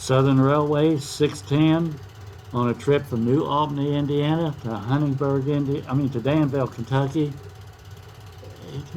Southern Railway 610 on a trip from New Albany, Indiana to to Danville, Kentucky.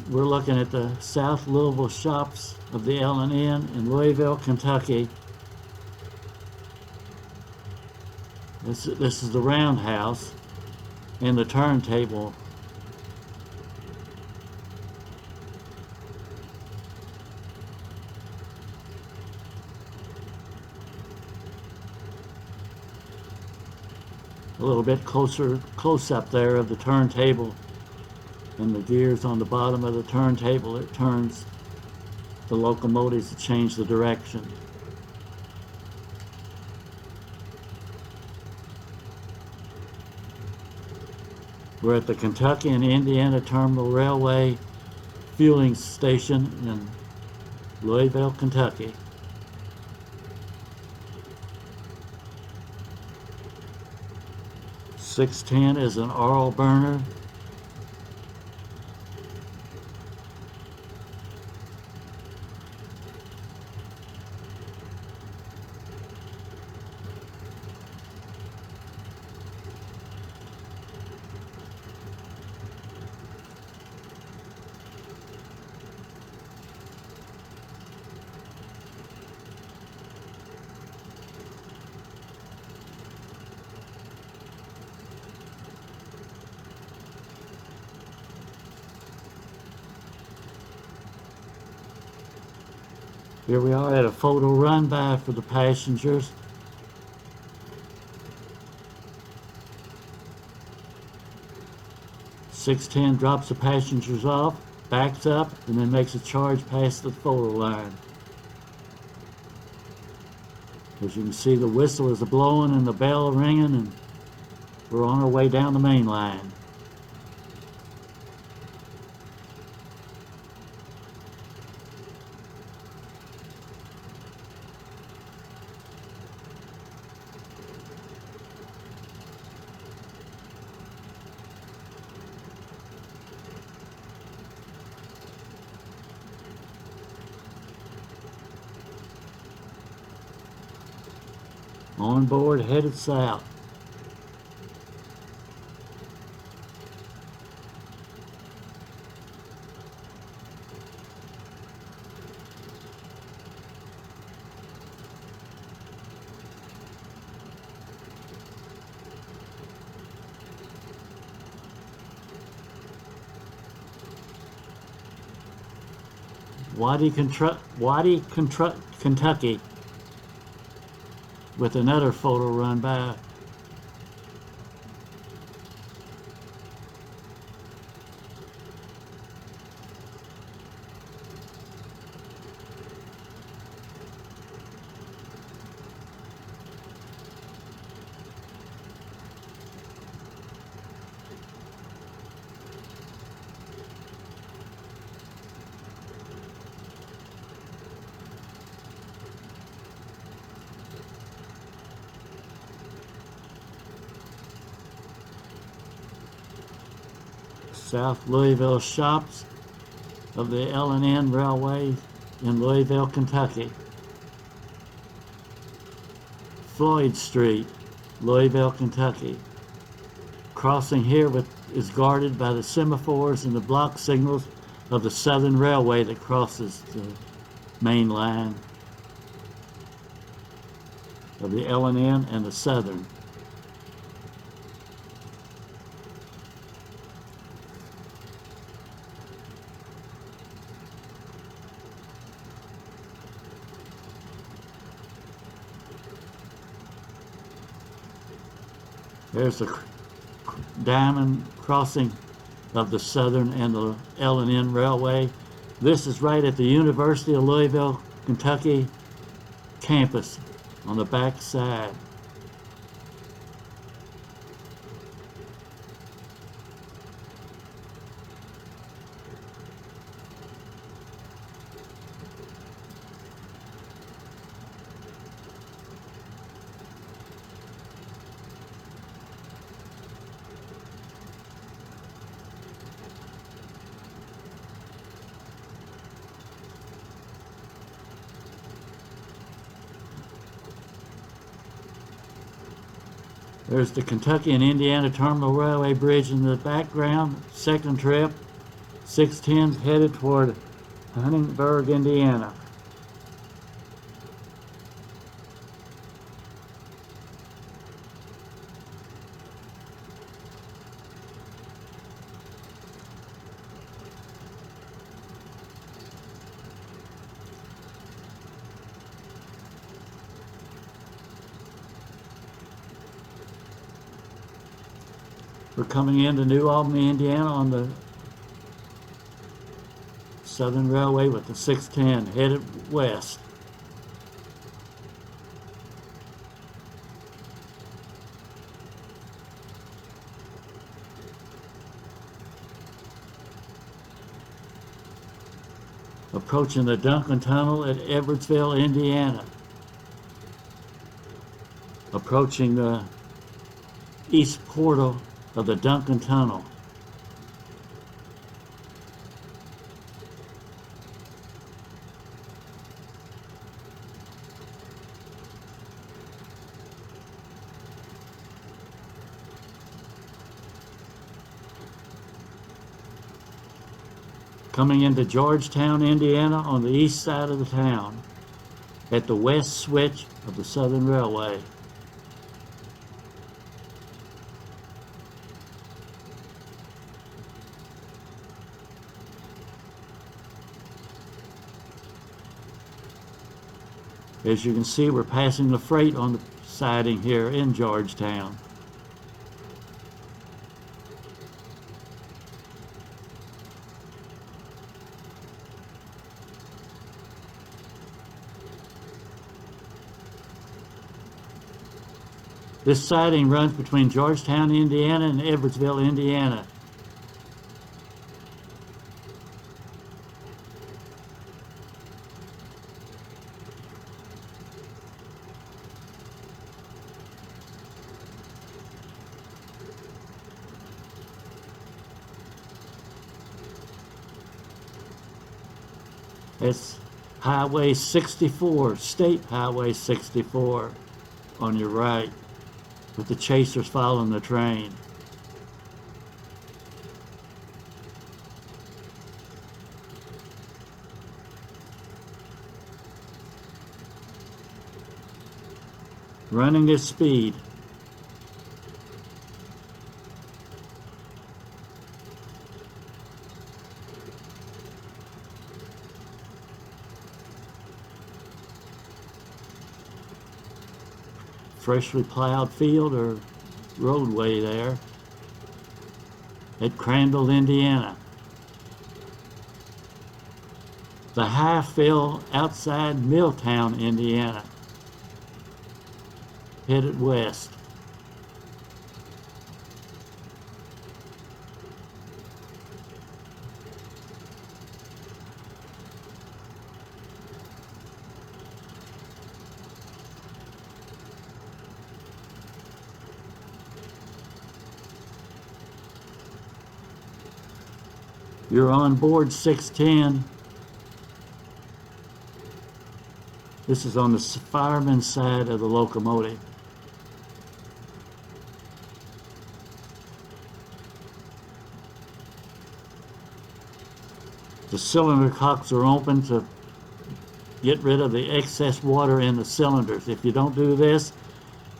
We're looking at the South Louisville shops of the L&N in Louisville, Kentucky. This is the roundhouse and the turntable. A little bit close up there of the turntable and the gears on the bottom of the turntable. It turns the locomotives to change the direction. We're at the Kentucky and Indiana Terminal Railway fueling station in Louisville, Kentucky. .610 is an oil burner. Here we are at a photo run by for the passengers. .610 drops the passengers off, backs up, and then makes a charge past the photo line. As you can see, the whistle is blowing and the bell ringing, and we're on our way down the main line. On board, headed south. Kentucky, with another photo run by. South Louisville shops of the L&N Railway in Louisville, Kentucky. Floyd Street, Louisville, Kentucky. Crossing here is guarded by the semaphores and the block signals of the Southern Railway that crosses the main line of the L&N and the Southern. There's the diamond crossing of the Southern and the L&N Railway. This is right at the University of Louisville, Kentucky campus on the back side. There's the Kentucky and Indiana Terminal Railway Bridge in the background. Second trip, 610 headed toward Huntingburg, Indiana. We're coming into New Albany, Indiana on the Southern Railway with the 610 headed west. Approaching the Duncan Tunnel at Edwardsville, Indiana. Approaching the east portal of the Duncan Tunnel. Coming into Georgetown, Indiana on the east side of the town at the west switch of the Southern Railway. As you can see, we're passing the freight on the siding here in Georgetown. This siding runs between Georgetown, Indiana and Edwardsville, Indiana. It's Highway 64, State Highway 64 on your right, with the chasers following the train. Running at speed. Freshly plowed field or roadway there at Crandall, Indiana. The high fill outside Milltown, Indiana, headed west. You're on board 610. This is on the fireman's side of the locomotive. The cylinder cocks are open to get rid of the excess water in the cylinders. If you don't do this,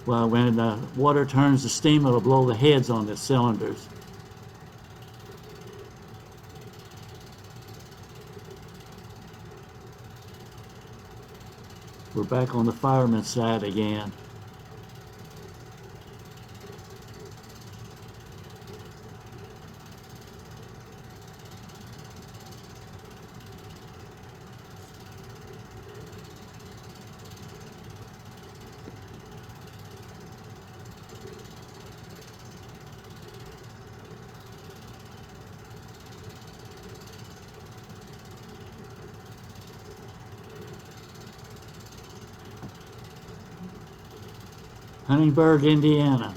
well, when the water turns to steam, it'll blow the heads on the cylinders. We're back on the fireman's side again. Huntingburg, Indiana.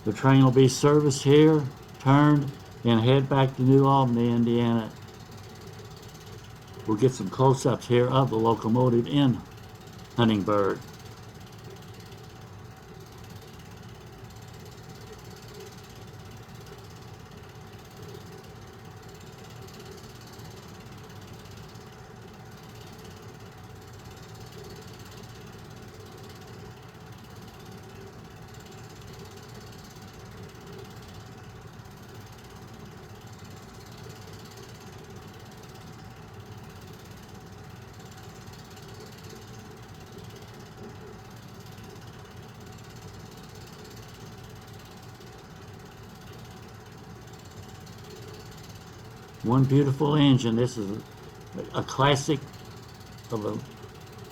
The train will be serviced here, turned, and head back to New Albany, Indiana. We'll get some close-ups here of the locomotive in Huntingburg. One beautiful engine. This is a classic of a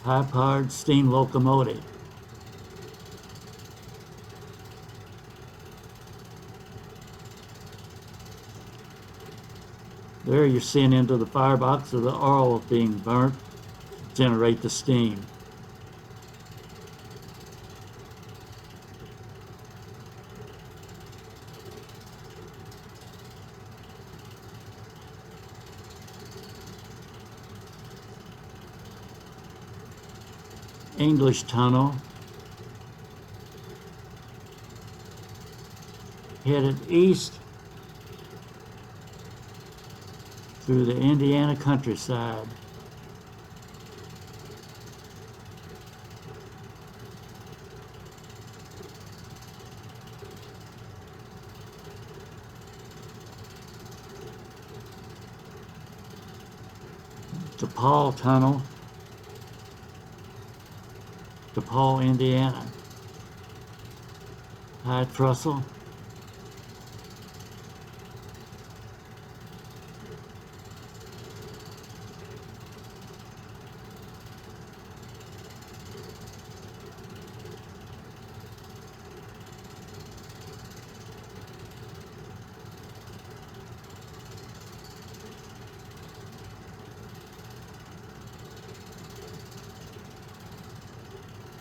high-powered steam locomotive. There you're seeing into the firebox of the oil being burnt to generate the steam. English Tunnel, headed east through the Indiana countryside. DePaul Tunnel, DePaul, Indiana. High trestle.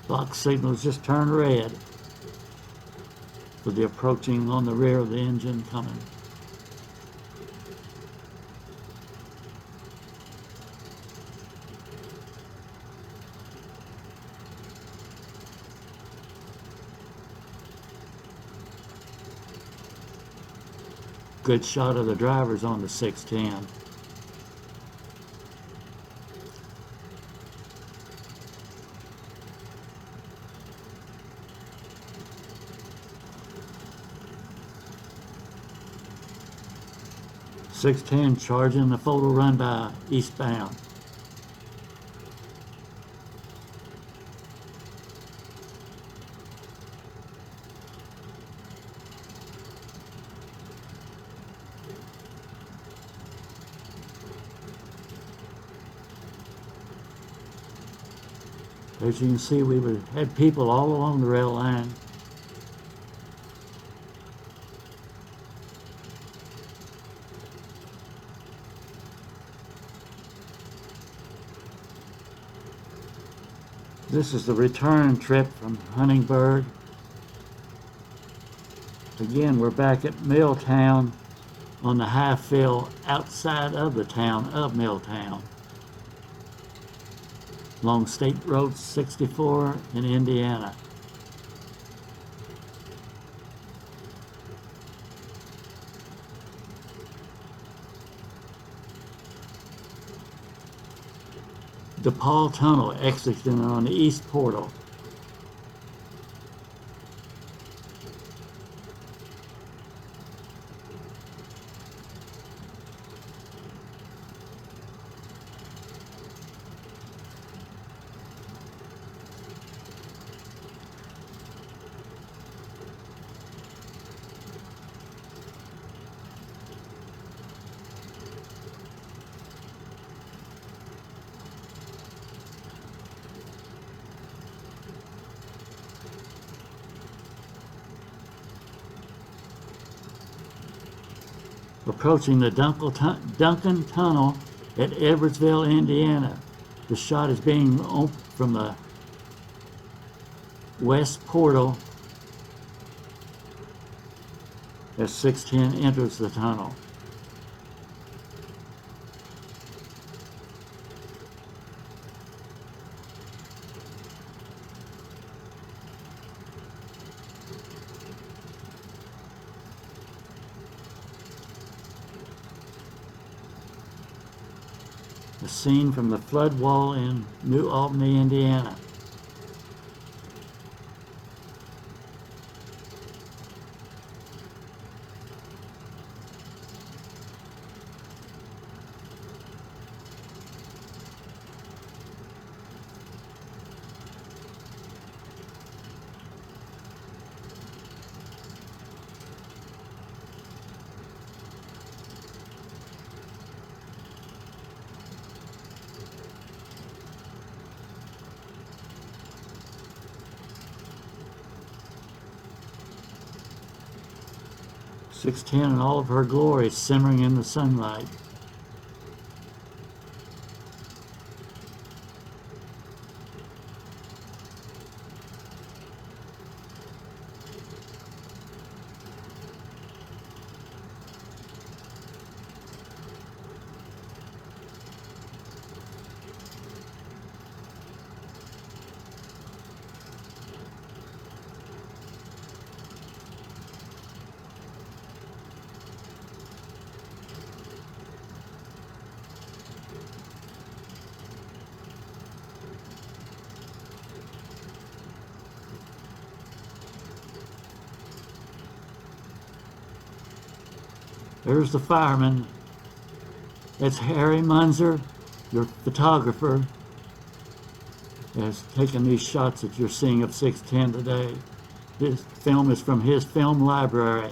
Clock signals just turned red for the approaching on the rear of the engine coming. Good shot of the drivers on the 610. .610 charging the photo run by eastbound. As you can see, we had people all along the rail line. This is the return trip from Huntingburg. Again, we're back at Milltown on the high fill outside of the town of Milltown, along State Road 64 in Indiana. DePaul Tunnel exiting on the east portal. Approaching the Duncan Tunnel at Edwardsville, Indiana. The shot is being from the west portal as 610 enters the tunnel. A scene from the flood wall in New Albany, Indiana. .610 in all of her glory, simmering in the sunlight. There's the fireman. That's Harry Munzer, your photographer, has taken these shots that you're seeing of 610 today. This film is from his film library.